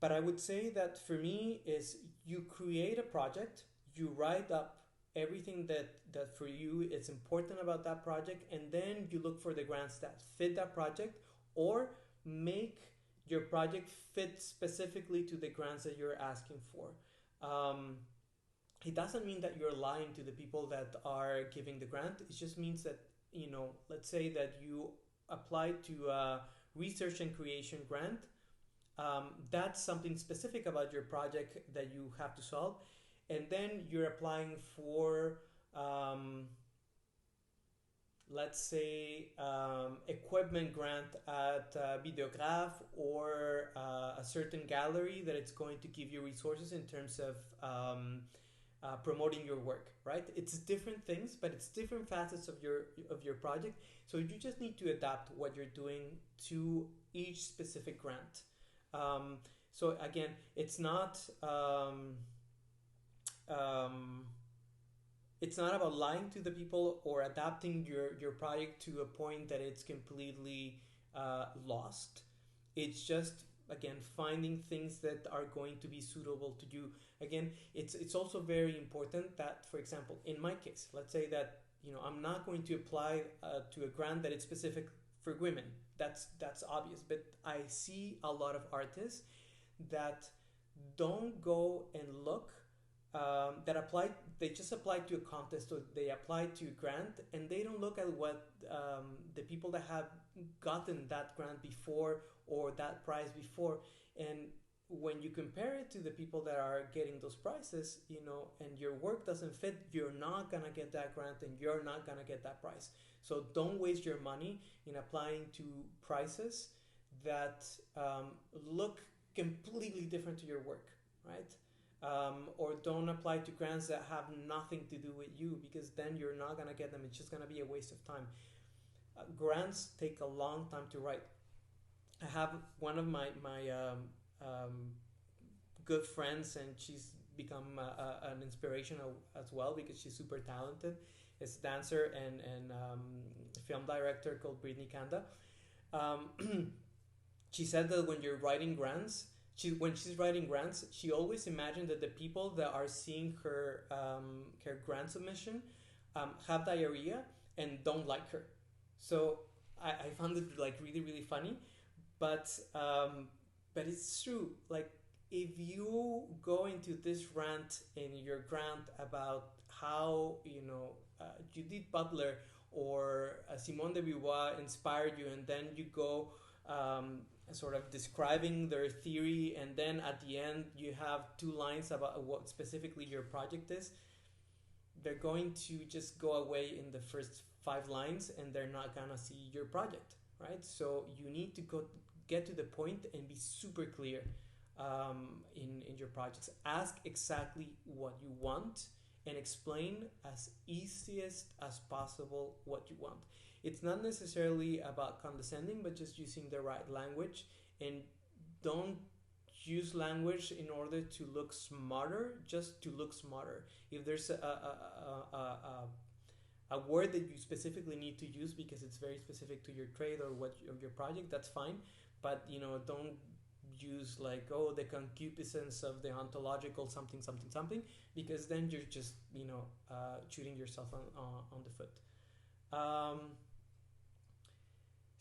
But I would say that for me is you create a project, you write up everything that for you is important about that project, and then you look for the grants that fit that project, or make your project fit specifically to the grants that you're asking for. Um, it doesn't mean that you're lying to the people that are giving the grant. It just means that, you know, let's say that you apply to a research and creation grant. That's something specific about your project that you have to solve, and then you're applying for, um, let's say, equipment grant at Videograph, or a certain gallery that it's going to give you resources in terms of promoting your work, right? It's different things, but it's different facets of your project. So you just need to adapt what you're doing to each specific grant. So again, um, it's not about lying to the people or adapting your project to a point that it's completely lost. It's just, again, finding things that are going to be suitable to you. Again, it's also very important that, for example, in my case, let's say that, you know, I'm not going to apply to a grant that is specific for women. That's obvious. But I see a lot of artists that don't go and look, that apply. They just apply to a contest, or they apply to a grant, and they don't look at what the people that have gotten that grant before or that prize before. And when you compare it to the people that are getting those prizes, you know, and your work doesn't fit, you're not gonna get that grant, and you're not gonna get that prize. So don't waste your money in applying to prizes that look completely different to your work, right? Or don't apply to grants that have nothing to do with you, because then you're not gonna get them. It's just gonna be a waste of time. Grants take a long time to write. I have one of my good friends, and she's become an inspiration as well, because she's super talented. Is a dancer and film director called Brittany Kanda. Um, she said that when you're writing grants, when she's writing grants, she always imagined that the people that are seeing her grant submission have diarrhea and don't like her. So I found it like really really funny, but it's true. Like, if you go into this rant in your grant about how, you know, Judith Butler or Simone de Beauvoir inspired you, and then you go sort of describing their theory, and then at the end you have two lines about what specifically your project is, they're going to just go away in the first 5 lines, and they're not gonna see your project, right? So you need to get to the point and be super clear in your projects. Ask exactly what you want, and explain as easiest as possible what you want. It's not necessarily about condescending, but just using the right language, and don't use language in order to look smarter, just to look smarter. If there's a word that you specifically need to use because it's very specific to your trade or your project, that's fine. But, you know, don't use like, oh, the concupiscence of the ontological something something something, because then you're just, you know, shooting yourself on the foot.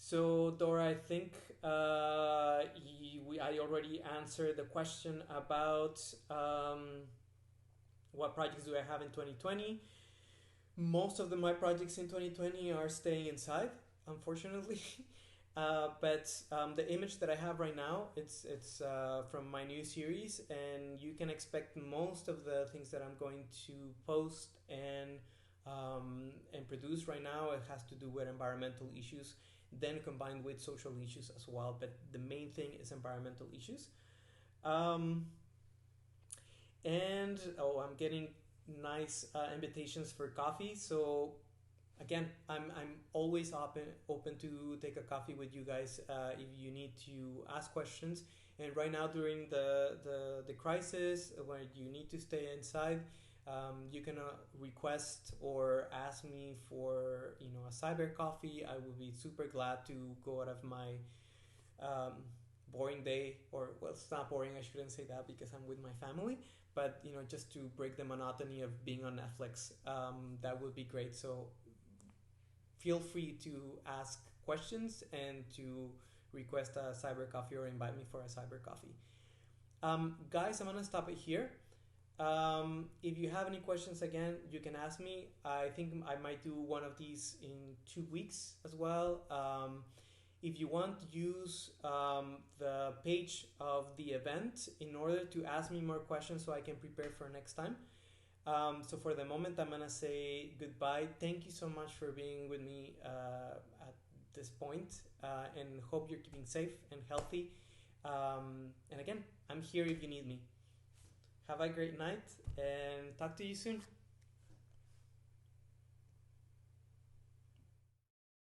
So Dora, I think I already answered the question about what projects do I have in 2020. Most of my projects in 2020 are staying inside, unfortunately. But the image that I have right now, it's from my new series, and you can expect most of the things that I'm going to post and produce right now. It has to do with environmental issues, then combined with social issues as well. But the main thing is environmental issues. And I'm getting nice invitations for coffee. So again, I'm always open to take a coffee with you guys if you need to ask questions. And right now, during the crisis, when you need to stay inside, you can request or ask me for a cyber coffee. I will be super glad to go out of my um, boring day, or well, it's not boring. I shouldn't say that because I'm with my family, but just to break the monotony of being on Netflix. That would be great. So feel free to ask questions and to request a cyber coffee or invite me for a cyber coffee. Guys, I'm gonna stop it here. If you have any questions, again, you can ask me. I think I might do one of these in 2 weeks as well. If you want, use the page of the event in order to ask me more questions so I can prepare for next time. So for the moment, I'm gonna say goodbye. Thank you so much for being with me at this point, and hope you're keeping safe and healthy. And again, I'm here if you need me. Have a great night and talk to you soon.